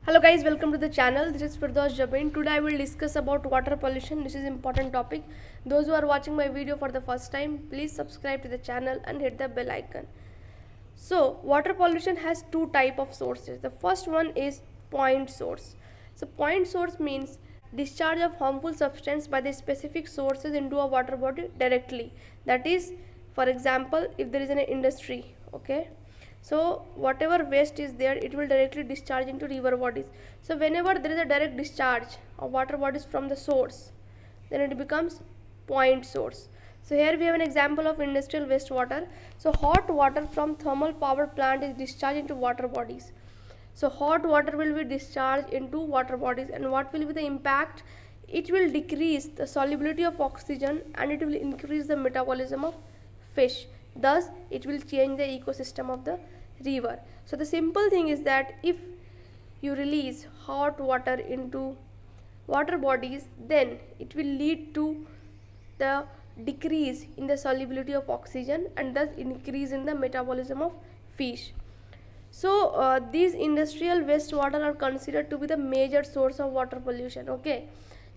Hello guys, welcome to the channel. This is Firdaus Jabin. Today I will discuss about water pollution. This is important topic. Those who are watching my video for the first time, please subscribe to the channel and hit the bell icon. So, water pollution has two type of sources. The first one is point source. So, point source means discharge of harmful substance by the specific sources into a water body directly. That is, for example, if there is an industry, okay, so whatever waste is there, it will directly discharge into river bodies. So whenever there is a direct discharge of water bodies from the source, then it becomes point source. So here we have an example of industrial wastewater. So hot water from thermal power plant is discharged into water bodies. So hot water will be discharged into water bodies, and what will be the impact? It will decrease the solubility of oxygen and it will increase the metabolism of fish. Thus it will change the ecosystem of the river. So the simple thing is that if you release hot water into water bodies, then it will lead to the decrease in the solubility of oxygen and thus increase in the metabolism of fish. So these industrial wastewater are considered to be the major source of water pollution, okay,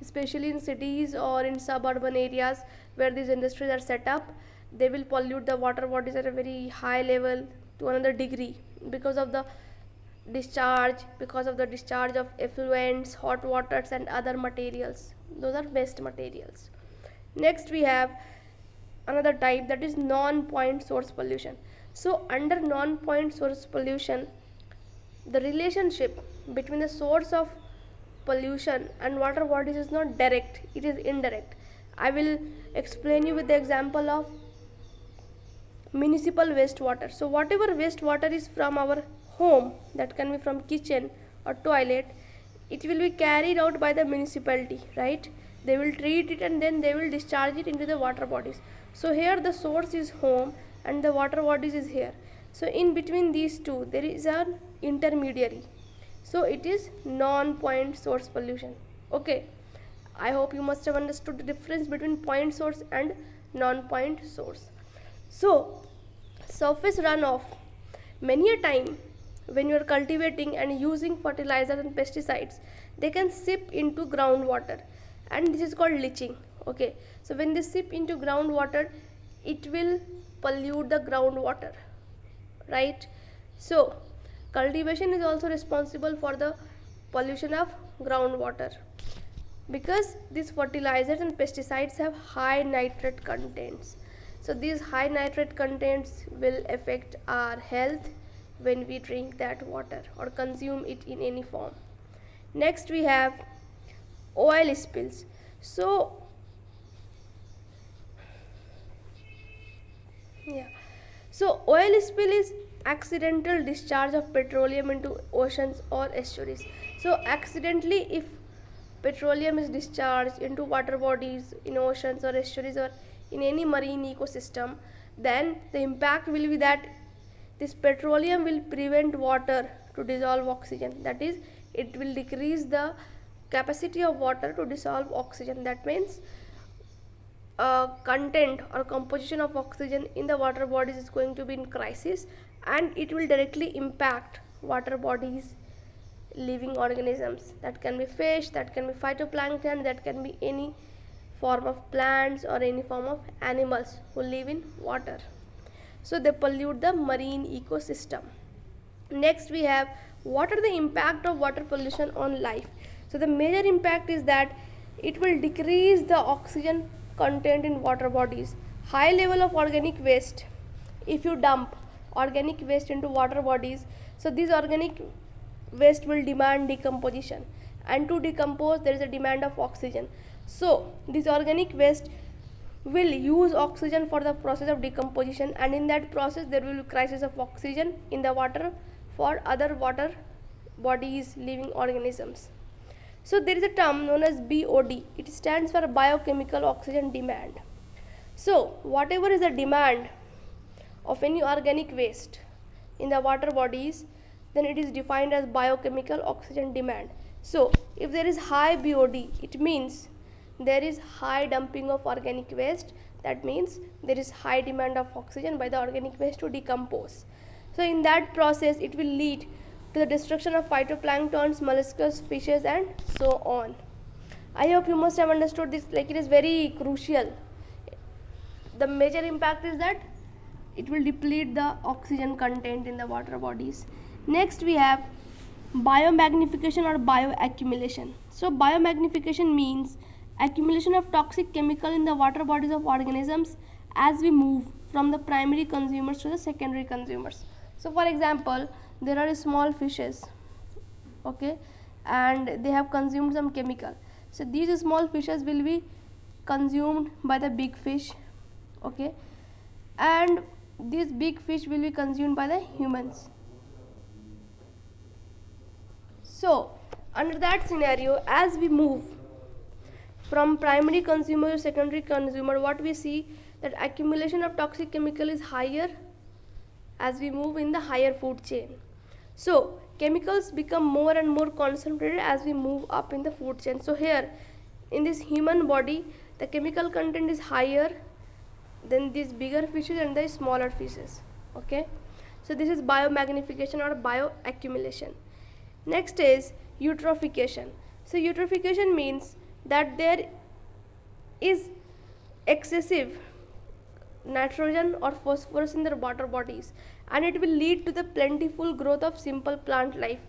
especially in cities or in suburban areas where these industries are set up. They will pollute the water bodies at a very high level to another degree because of the discharge of effluents, hot waters and other materials. Those are waste materials. Next we have another type, that is non-point source pollution. So under non-point source pollution, the relationship between the source of pollution and water bodies is not direct, it is indirect. I will explain you with the example of municipal wastewater. So whatever wastewater is from our home, that can be from kitchen or toilet, it will be carried out by the municipality, right? They will treat it and then they will discharge it into the water bodies. So here the source is home and the water bodies is here. So in between these two there is an intermediary. So it is non-point source pollution. Okay, I hope you must have understood the difference between point source and non-point source. So surface runoff, many a time when you are cultivating and using fertilizers and pesticides, they can seep into groundwater, and this is called leaching. Okay, so when they seep into groundwater, it will pollute the groundwater, right? So cultivation is also responsible for the pollution of groundwater because these fertilizers and pesticides have high nitrate contents. So these high nitrate contents will affect our health when we drink that water or consume it in any form. Next we have oil spills. So yeah, so oil spill is accidental discharge of petroleum into oceans or estuaries. So accidentally, if petroleum is discharged into water bodies, in oceans or estuaries or in any marine ecosystem, then the impact will be that this petroleum will prevent water to dissolve oxygen. That is, it will decrease the capacity of water to dissolve oxygen. That means content or composition of oxygen in the water bodies is going to be in crisis, and it will directly impact water bodies living organisms. That can be fish, that can be phytoplankton, that can be any form of plants or any form of animals who live in water. So they pollute the marine ecosystem. Next we have, what are the impact of water pollution on life? So the major impact is that it will decrease the oxygen content in water bodies. High level of organic waste, if you dump organic waste into water bodies, so this organic waste will demand decomposition, and to decompose there is a demand of oxygen. So this organic waste will use oxygen for the process of decomposition, and in that process there will be crisis of oxygen in the water for other water bodies, living organisms. So there is a term known as BOD. It stands for biochemical oxygen demand. So whatever is the demand of any organic waste in the water bodies, then it is defined as biochemical oxygen demand. So if there is high BOD, it means there is high dumping of organic waste. That means there is high demand of oxygen by the organic waste to decompose. So in that process it will lead to the destruction of phytoplanktons, molluscs, fishes, and so on. I hope you must have understood this, like it is very crucial. The major impact is that it will deplete the oxygen content in the water bodies. Next we have biomagnification or bioaccumulation. So biomagnification means accumulation of toxic chemical in the water bodies of organisms as we move from the primary consumers to the secondary consumers. So for example, there are small fishes, okay, and they have consumed some chemical. So these small fishes will be consumed by the big fish, okay, and these big fish will be consumed by the humans. So under that scenario, as we move from primary consumer to secondary consumer, what we see that accumulation of toxic chemical is higher as we move in the higher food chain. So chemicals become more and more concentrated as we move up in the food chain. So here in this human body, the chemical content is higher than these bigger fishes and the smaller fishes, okay. So this is biomagnification or bioaccumulation. Next is eutrophication. So eutrophication means that there is excessive nitrogen or phosphorus in their water bodies, and it will lead to the plentiful growth of simple plant life.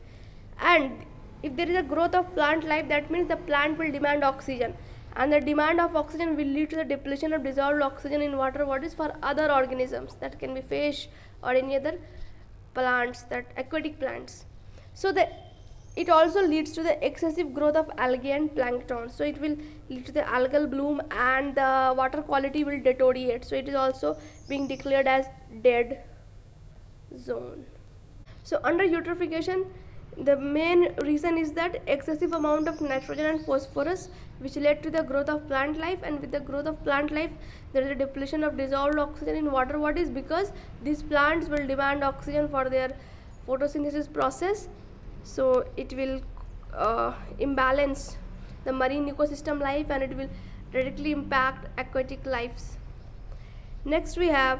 And if there is a growth of plant life, that means the plant will demand oxygen, and the demand of oxygen will lead to the depletion of dissolved oxygen in water bodies for other organisms, that can be fish or any other plants, that aquatic plants. So it also leads to the excessive growth of algae and plankton. So it will lead to the algal bloom and the water quality will deteriorate. So it is also being declared as dead zone. So under eutrophication, the main reason is that excessive amount of nitrogen and phosphorus, which led to the growth of plant life, and with the growth of plant life there is a depletion of dissolved oxygen in water bodies, because these plants will demand oxygen for their photosynthesis process. So it will imbalance the marine ecosystem life, and it will directly impact aquatic lives. Next we have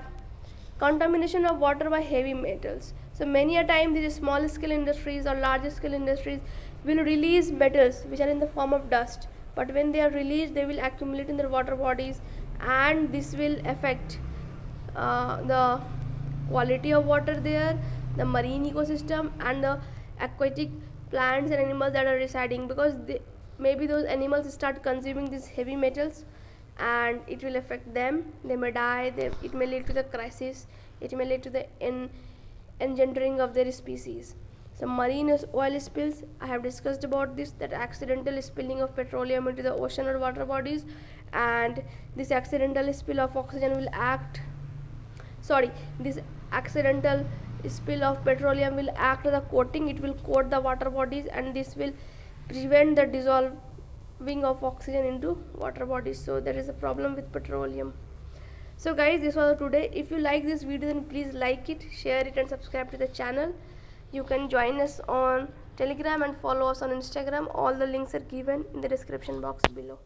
contamination of water by heavy metals. So many a time these small scale industries or large scale industries will release metals which are in the form of dust, but when they are released they will accumulate in their water bodies, and this will affect the quality of water there, the marine ecosystem, and the aquatic plants and animals that are residing, because maybe those animals start consuming these heavy metals and it will affect them. They may die, it may lead to the crisis, it may lead to the engendering of their species. So marine oil spills, I have discussed about this, that accidental spilling of petroleum into the ocean or water bodies, and this accidental spill of oxygen will this accidental spill of petroleum will act as a coating. It will coat the water bodies, and this will prevent the dissolving of oxygen into water bodies. So there is a problem with petroleum. So guys, this was today. If you like this video, then please like it, share it, and subscribe to the channel. You can join us on Telegram and follow us on Instagram. All the links are given in the description box below.